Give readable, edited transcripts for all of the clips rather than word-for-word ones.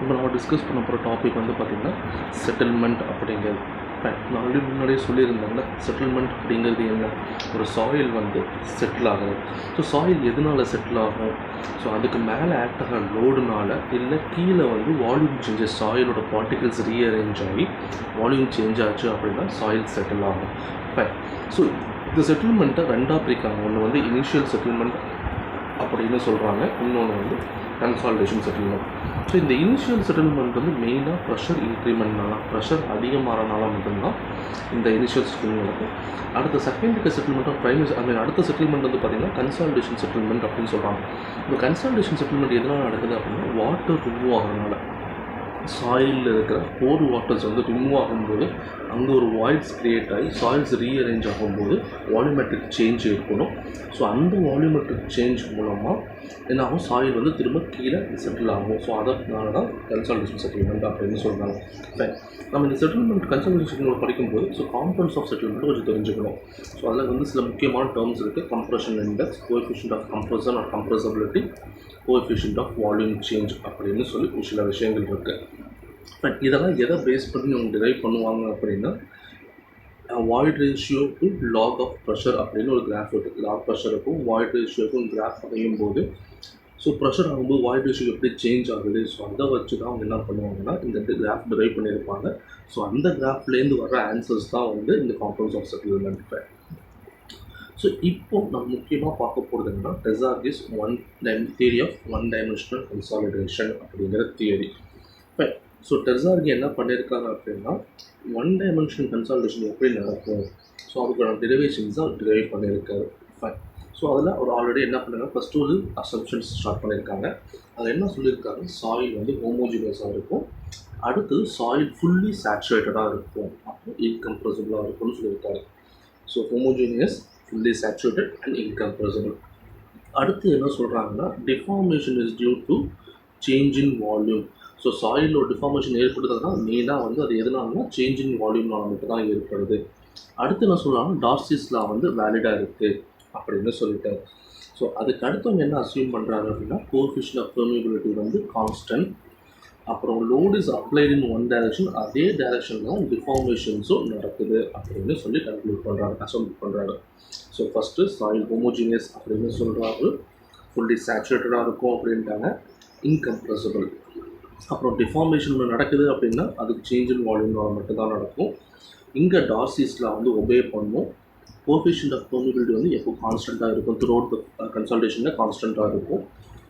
இப்போ நம்ம டிஸ்கஸ் பண்ண போகிற டாபிக் வந்து பார்த்திங்கன்னா செட்டில்மெண்ட் அப்படிங்கிறது. நான் ஆல்ரெடி முன்னாடியே சொல்லியிருந்தேன்ல, செட்டில்மெண்ட் அப்படிங்கிறது என்ன, ஒரு சாயில் வந்து செட்டில் ஆகுது. ஸோ சாயில் எதனால் செட்டில் ஆகும், ஸோ அதுக்கு மேலே ஆக்ட் ஆகிற லோடுனால, இல்லை கீழே வந்து வால்யூம் சேஞ்சஸ், சாயிலோட பார்ட்டிகல்ஸ் ரீஅரேஞ்ச் ஆகி வால்யூம் சேஞ்ச் ஆச்சு அப்படின்னா சாயில் செட்டில் ஆகும். ஸோ இந்த செட்டில்மெண்ட்டை ரெண்டாக பிரிக்காங்க. ஒன்று வந்து இனிஷியல் செட்டில்மெண்ட் அப்படின்னு சொல்கிறாங்க, இன்னொன்று வந்து கன்சாலிடேஷன் செட்டில்மெண்ட். ஸோ இந்த இனிஷியல் செட்டில்மெண்ட் வந்து மெயினாக ப்ரெஷர் இன்க்ரிமெண்ட்னால, ப்ரெஷர் அதிகமாகறனால மட்டும்தான் இந்த இனிஷியல் செட்டில்மெண்ட் நடக்கும். அடுத்த செகண்ட் செட்டில்மெண்ட் ஆஃப் ப்ரைமரி அடுத்த செட்டில்மெண்ட் வந்து பார்த்திங்கன்னா கன்சாலிடேஷன் செட்டில்மெண்ட் அப்படின்னு சொல்கிறாங்க. இந்த கன்சாலிடேஷன் செட்டில்மெண்ட் எதனால் நடக்குது அப்படின்னா வாட்டர் ரிமூவ் ஆகிறதுனால. சாயிலில் இருக்கிற போர் வாட்டர்ஸ் வந்து ரிமூவ் ஆகும்போது அங்கே ஒரு வாய்ட்ஸ் க்ரியேட் ஆகி சாயில்ஸ் ரீஅரேஞ்ச் ஆகும்போது வால்யூமெட்ரிக் சேஞ்ச் இருக்கணும். ஸோ அந்த வால்யூமெட்ரிக் சேஞ்ச் மூலமாக என்ன ஆகும், சாயில் வந்து திரும்ப கீழே செட்டில் ஆகும். ஸோ அதனால தான் கன்சாலிடேஷன் செட்டில்மெண்ட் அப்படின்னு சொல்கிறாங்க. நம்ம இந்த செட்டில்மெண்ட் கன்சாலிடேஷன் செட்டில்மெண்ட் படிக்கும்போது ஸோ காம்பனன்ட்ஸ் ஆஃப் செட்டில்மெண்ட் கொஞ்சம் தெரிஞ்சுக்கணும். ஸோ அதில் வந்து சில முக்கியமான டேர்ம்ஸ் இருக்குது. Compression index, coefficient of compression or compressibility, coefficient of volume change அப்படின்னு சொல்லி சில விஷயங்கள் இருக்குது. பட் இதெல்லாம் எதை பேஸ் பண்ணி அவங்க டிரைவ் பண்ணுவாங்க அப்படின்னா void ratio to log of pressure அப்படின்னு ஒரு கிராஃப் இருக்குது. லாக் ப்ரெஷருக்கும் வாய்ட் ரேஷியோக்கும் கிராஃப் அமையும் போது ஸோ ப்ரெஷர் ஆகும்போது வாய்ட் ரேஷியோ எப்படி சேஞ்ச் ஆகுது, ஸோ அதை வச்சு தான் அவங்க என்ன பண்ணுவாங்கன்னா இந்த கிராஃப் டிரைவ் பண்ணியிருப்பாங்க. ஸோ அந்த கிராஃப்லேருந்து வர ஆன்சர்ஸ் தான் வந்து இந்த காம்பனன்ட்ஸ் ஆஃப் செட்டில்மெண்ட். ஸோ இப்போ நம்ம முக்கியமாக பார்க்க போகிறது என்னன்னா Terzaghi's theory of one dimensional consolidation அப்படிங்கிற தியரி. ஸோ டெசார்கி என்ன பண்ணியிருக்காங்க அப்படின்னா ஒன் டைமென்ஷனல் கன்சாலிடேஷன் எப்படி நடக்கும், ஸோ அதுக்கான டெரிவேஷன்ஸ் தான் டிரைவ் பண்ணியிருக்காரு. ஸோ அதில் அவர் ஆல்ரெடி என்ன பண்ணுறாங்க, ஃபஸ்ட்டு ஒரு அசம்ஷன்ஸ் ஸ்டார்ட் பண்ணியிருக்காங்க. அதில் என்ன சொல்லியிருக்காங்க, சாயில் வந்து ஹோமோஜினியஸாக இருக்கும், அடுத்து சாயில் ஃபுல்லி சேச்சுரேட்டடாக இருக்கும், அப்புறம் இன்கம்ப்ரெசிபிளாக இருக்கும்னு சொல்லியிருக்காரு. So homogeneous, fully saturated and incompressible. அடுத்து என்ன சொல்கிறாங்கன்னா deformation is due to change in volume. So சாயிலோட டிஃபார்மேஷன் ஏற்படுறதுனா மெயினாக வந்து அது எதனாலனா சேஞ்ச் இன் வால்யூம்னால மட்டும் தான் ஏற்படுது. அடுத்து என்ன சொல்கிறாங்க, டார்சிஸ் லா வந்து வேலிடாக இருக்குது அப்படின்னு சொல்லிட்டாரு. ஸோ அதுக்கு அடுத்தவங்க என்ன அஸ்யூம் பண்ணுறாங்க அப்படின்னா கோஎஃபிஷியன்ட் ஆஃப் பெர்மியபிலிட்டி வந்து கான்ஸ்டன்ட், அப்புறம் load is applied in one direction, அதே டைரக்ஷன் தான் டிஃபார்மேஷன்ஸும் நடக்குது அப்படின்னு சொல்லி கன்க்ளூட் பண்ணுறாங்க, அசம்ட் பண்ணுறாங்க. ஸோ ஃபஸ்ட்டு சாயில் ஹோமோஜீனியஸ் அப்படின்னு சொல்கிறாரு, ஃபுல்லி சேச்சுரேட்டடாக இருக்கும் அப்படின்ட்டாங்க, இன்கம்ப்ரெசிபிள். அப்புறம் டிஃபார்மேஷன் நடக்குது அப்படின்னா அதுக்கு சேஞ்ச் இன் வால்யூம்னால மட்டும்தான் நடக்கும். இங்கே டார்சிஸில் வந்து ஒபே பண்ணும். கோஎஃபிஷியன்ட் ஆஃப் பெர்மியபிலிட்டி வந்து எப்போ கான்ஸ்டண்ட்டாக இருக்கும், த்ரூ அவுட் த கன்சல்டேஷனில் கான்ஸ்டண்ட்டாக இருக்கும்.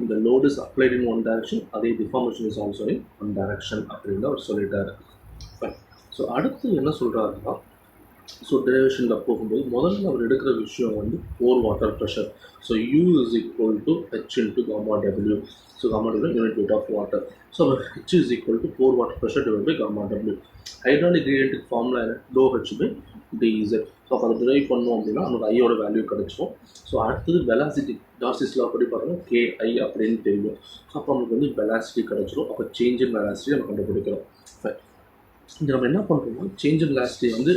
இந்த load is applied in one direction, அதே deformation is also in one direction அப்படின்னு அவர் சொல்லிட்டாரு. ஸோ அடுத்து என்ன சொல்கிறாருன்னா, ஸோ டெரிவேஷனில் போகும்போது முதல்ல அவர் எடுக்கிற விஷயம் வந்து pore water pressure. So U is equal to H into gamma W. So gamma W unit weight of water. So H is equal to pore water pressure divide by gamma W. Hydraulic கிரேடியன்ட்டுக்கு formula என்ன, do H by dz. So அப்போ அதை drive பண்ணோம் அப்படின்னா நமக்கு ஐயோட value கிடச்சிடும். So அடுத்தது வெலாசிட்டி, டார்சிஸில் அப்படி பார்த்தோம்னா KI அப்படின்னு தெரியும். ஸோ அப்போ நமக்கு வந்து வெலாசிட்டி கிடச்சிடும். அப்போ சேஞ்ச் இன் வெலாசிட்டி நம்ம கண்டுபிடிக்கிறோம். இங்கே நம்ம என்ன பண்ணுறோம்னா சேஞ்ச் இன் வெலாசிட்டி வந்து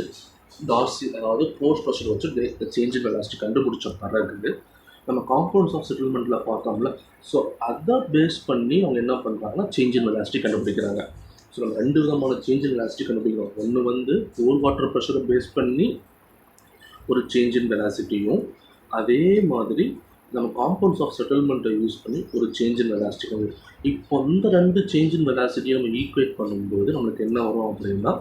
டார்சி, அதாவது ஃபோர்ஸ் ப்ரெஷர் வச்சு சேஞ்ச் இன் வெலாசிட்டி கண்டுபிடிச்ச பிறகு நம்ம காம்பவுண்ட்ஸ் ஆஃப் செட்டில்மெண்ட்டில் பார்த்தோம்ல, ஸோ அதை பேஸ் பண்ணி அவங்க என்ன பண்ணுறாங்கன்னா சேஞ்ச் இன் வெலாசிட்டி கண்டுபிடிக்கிறாங்க. ஸோ நம்ம ரெண்டு விதமான சேஞ்ச் இன் வெலாசிட்டி கண்டுபிடிக்கிறோம். ஒன்று வந்து போர் வாட்டர் ப்ரெஷரை பேஸ் பண்ணி ஒரு சேஞ்ச் இன் வெலாசிட்டியும், அதே மாதிரி நம்ம காம்பவுண்ட்ஸ் ஆஃப் செட்டில்மெண்ட்டை யூஸ் பண்ணி ஒரு சேஞ்ச் இன் வெலாசிட்டி கண்டுபிடிக்கும். இப்போ இந்த ரெண்டு சேஞ்ச் இன் வெலாசிட்டியை நம்ம ஈக்குவேட் பண்ணும்போது நம்மளுக்கு என்ன வரும் அப்படின்னா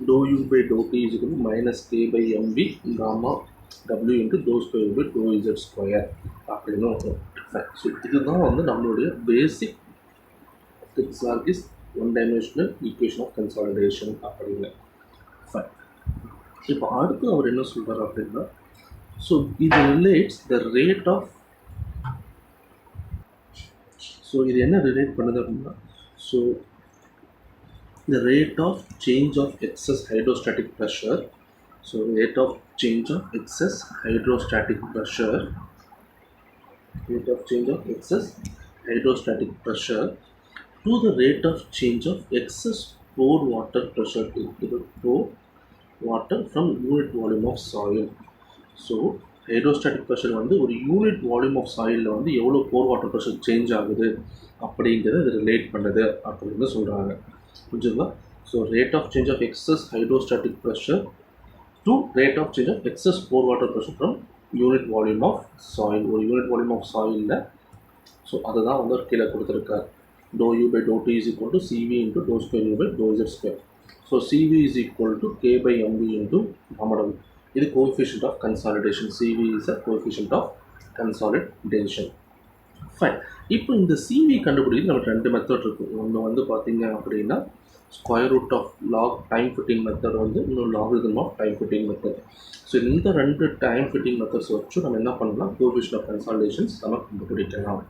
dou u by dou t is equal to minus k by mv gamma w into dou square by dou z square அப்படின்னு வரும். ஸோ இதுதான் வந்து நம்மளுடைய basic Terzaghi's one dimensional equation of consolidation அப்படின்னு. இப்போ அடுத்து அவர் என்ன சொல்கிறார் அப்படின்னா, ஸோ இது relates the rate of, so இது என்ன ரிலேட் பண்ணுது அப்படின்னா, so the rate of change of excess hydrostatic pressure. So rate of change of excess hydrostatic pressure, rate of change of excess hydrostatic pressure to the rate of change of excess pore water pressure to the pore water from unit volume of soil. So hydrostatic pressure வந்து ஒரு unit volume of சாயிலில் வந்து எவ்வளோ போர் water pressure change ஆகுது அப்படிங்கிறத இது relate பண்ணுது அப்படின்னு சொல்கிறாங்க. புரிஞ்சுங்களா? So rate of change of excess hydrostatic pressure to rate of change of excess pore water pressure from unit volume of soil. ஒரு யூனிட் வால்யூம் ஆஃப் சாயிலில் ஸோ அதை தான் வந்து கீழே கொடுத்துருக்கார். dou u by dou t is equal to cv into dou square u by dou z square. So cv is equal to k by mv into gamma w. இது coefficient of consolidation. cv is a coefficient of consolidation. Fine. இப்போ இந்த cv கண்டுபிடிக்கிறது நமக்கு ரெண்டு method இருக்குது. ஒன்று வந்து பார்த்தீங்க அப்படின்னா square root of log time fitting method வந்து இன்னொரு logarithm of time fitting method. So இந்த ரெண்டு டைம் ஃபிட்டிங் மெத்தட்ஸ் வச்சு நம்ம என்ன பண்ணலாம், கோஎஃபிஷியன்ட் ஆஃப் கன்சாலிடேஷன்ஸ் நம்ம கண்டுபிடிக்கலாம்.